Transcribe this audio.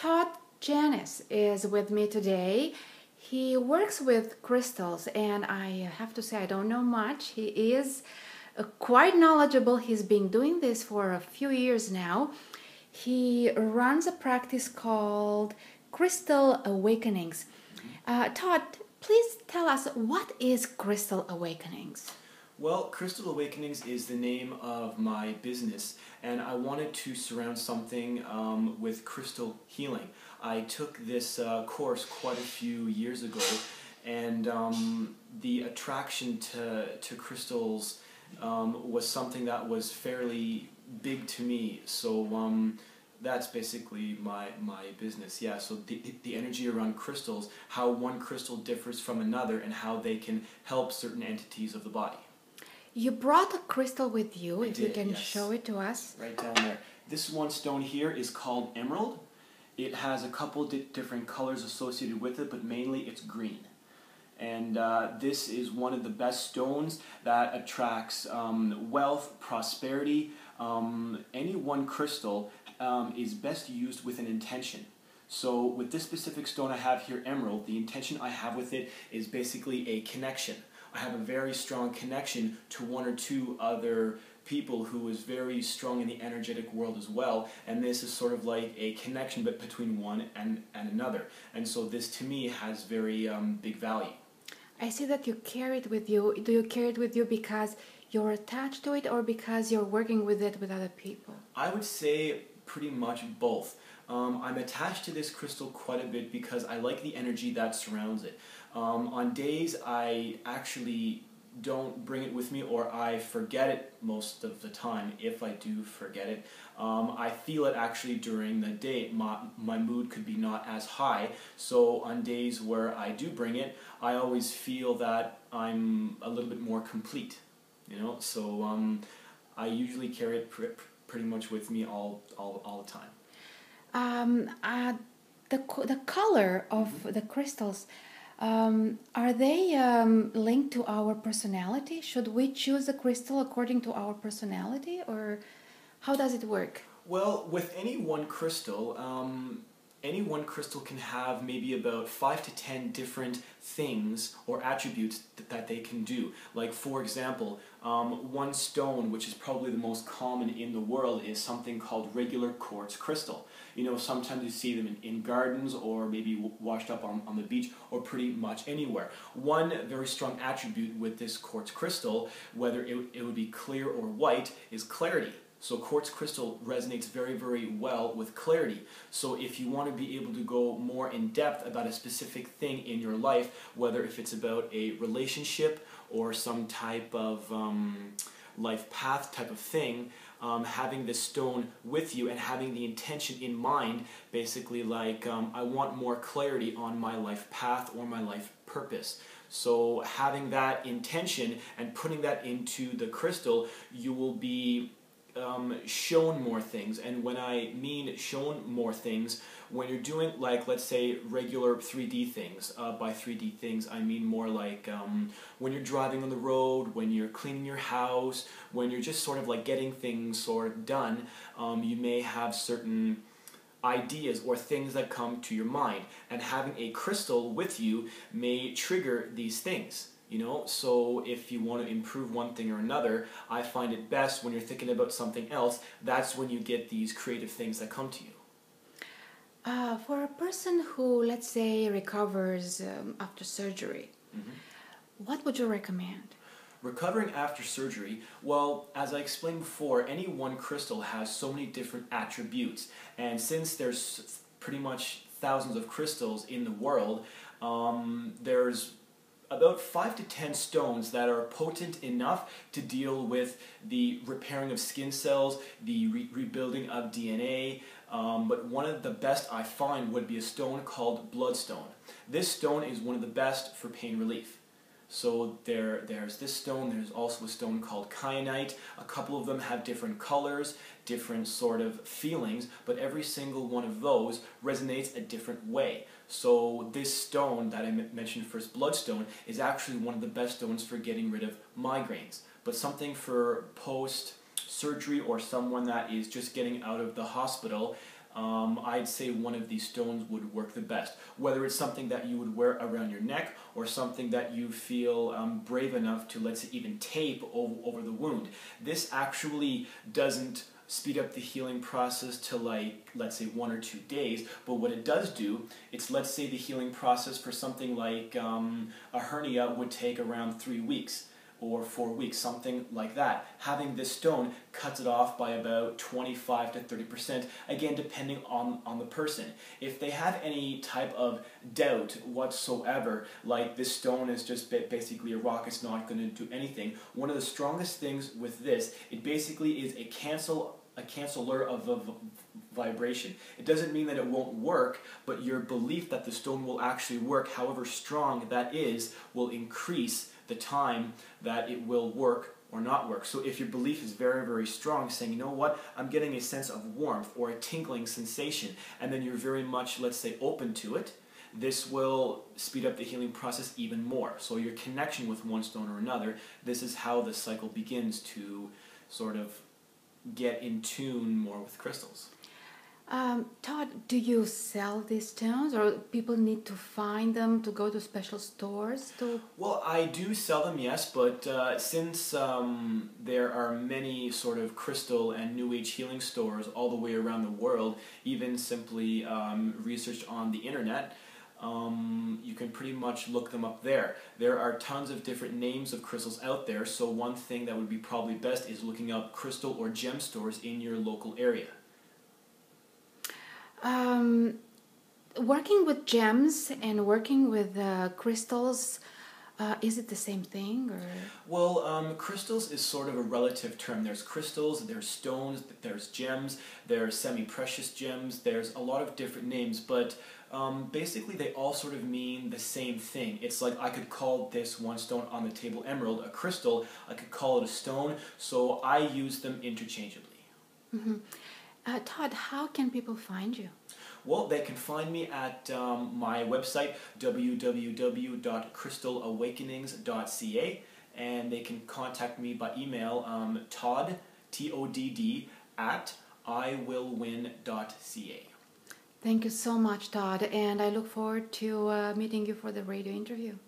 Todd Gyenis is with me today. He works with crystals, and I have to say I don't know much. He is quite knowledgeable. He's been doing this for a few years now. He runs a practice called Crystal Awakenings. Todd, please tell us, what is Crystal Awakenings? Well, Crystal Awakenings is the name of my business, and I wanted to surround something with crystal healing. I took this course quite a few years ago, and the attraction to crystals was something that was fairly big to me. So that's basically my business. Yeah, so the energy around crystals, how one crystal differs from another, and how they can help certain entities of the body. You brought a crystal with you, if you can Yes. show it to us. Right down there. This one stone here is called emerald. It has a couple different colors associated with it, but mainly it's green. And this is one of the best stones that attracts wealth, prosperity. Any one crystal is best used with an intention. So with this specific stone I have here, emerald, the intention I have with it is basically a connection. I have a very strong connection to one or two other people who is very strong in the energetic world as well, and this is sort of like a connection between one and another. And so this to me has very big value. I see that you carry it with you. Do you carry it with you because you're attached to it, or because you're working with it with other people? I would say pretty much both. I'm attached to this crystal quite a bit because I like the energy that surrounds it. On days I actually don't bring it with me, or I forget it most of the time. If I do forget it, I feel it actually during the day. My mood could be not as high, so on days where I do bring it, I always feel that I'm a little bit more complete, you know. So I usually carry it pretty much with me all the time. The color of the crystals, are they linked to our personality? Should we choose a crystal according to our personality, or how does it work? Well, with any one crystal can have maybe about 5 to 10 different things or attributes that they can do. Like, for example, one stone, which is probably the most common in the world, is something called regular quartz crystal. You know, sometimes you see them in gardens, or maybe washed up on the beach, or pretty much anywhere. One very strong attribute with this quartz crystal, whether it would be clear or white, is clarity. So quartz crystal resonates very, very well with clarity. So if you want to be able to go more in depth about a specific thing in your life, whether if it's about a relationship or some type of life path type of thing, having this stone with you and having the intention in mind, basically like, I want more clarity on my life path or my life purpose. So having that intention and putting that into the crystal, you will be shown more things. And when I mean shown more things, when you're doing, like, let's say regular 3D things, by 3D things I mean more like when you're driving on the road, when you're cleaning your house, when you're just sort of like getting things sort of done, you may have certain ideas or things that come to your mind, and having a crystal with you may trigger these things. You know, so if you want to improve one thing or another, I find it best when you're thinking about something else, that's when you get these creative things that come to you. For a person who, let's say, recovers after surgery, what would you recommend? Recovering after surgery, well, as I explained before, any one crystal has so many different attributes, and since there's pretty much thousands of crystals in the world, there's about 5 to 10 stones that are potent enough to deal with the repairing of skin cells, the rebuilding of DNA, but one of the best I find would be a stone called bloodstone. This stone is one of the best for pain relief. So there's this stone, there's also a stone called kyanite. A couple of them have different colors, different sort of feelings, but every single one of those resonates a different way. So this stone that I mentioned first, bloodstone, is actually one of the best stones for getting rid of migraines. But something for post-surgery or someone that is just getting out of the hospital, I'd say one of these stones would work the best. Whether it's something that you would wear around your neck or something that you feel brave enough to, let's say, even tape over the wound. This actually doesn't speed up the healing process to, like, let's say 1 or 2 days, but what it does do, it's, let's say the healing process for something like a hernia would take around 3 weeks or 4 weeks, something like that. Having this stone cuts it off by about 25 to 30%, again depending on the person. If they have any type of doubt whatsoever, like this stone is just basically a rock, it's not going to do anything, one of the strongest things with this, it basically is a canceller of vibration. It doesn't mean that it won't work, but your belief that the stone will actually work, however strong that is, will increase the time that it will work or not work. So if your belief is very, very strong, saying, you know what, I'm getting a sense of warmth or a tingling sensation, and then you're very much, let's say, open to it, this will speed up the healing process even more. So your connection with one stone or another, this is how the cycle begins to sort of get in tune more with crystals. Todd, do you sell these stones, or people need to find them to go to special stores to? Well, I do sell them, yes, but since there are many sort of crystal and New Age healing stores all the way around the world, even simply researched on the internet, you can pretty much look them up there. There are tons of different names of crystals out there, so one thing that would be probably best is looking up crystal or gem stores in your local area. Working with gems and working with crystals, is it the same thing, or? Well, crystals is sort of a relative term. There's crystals, there's stones, there's gems, there's semi-precious gems, there's a lot of different names, but basically they all sort of mean the same thing. It's like I could call this one stone on the table emerald a crystal, I could call it a stone, so I use them interchangeably. Mm-hmm. Todd, how can people find you? Well, they can find me at my website, www.crystalawakenings.ca, and they can contact me by email, Todd, T-O-D-D, at iwillwin.ca. Thank you so much, Todd, and I look forward to meeting you for the radio interview.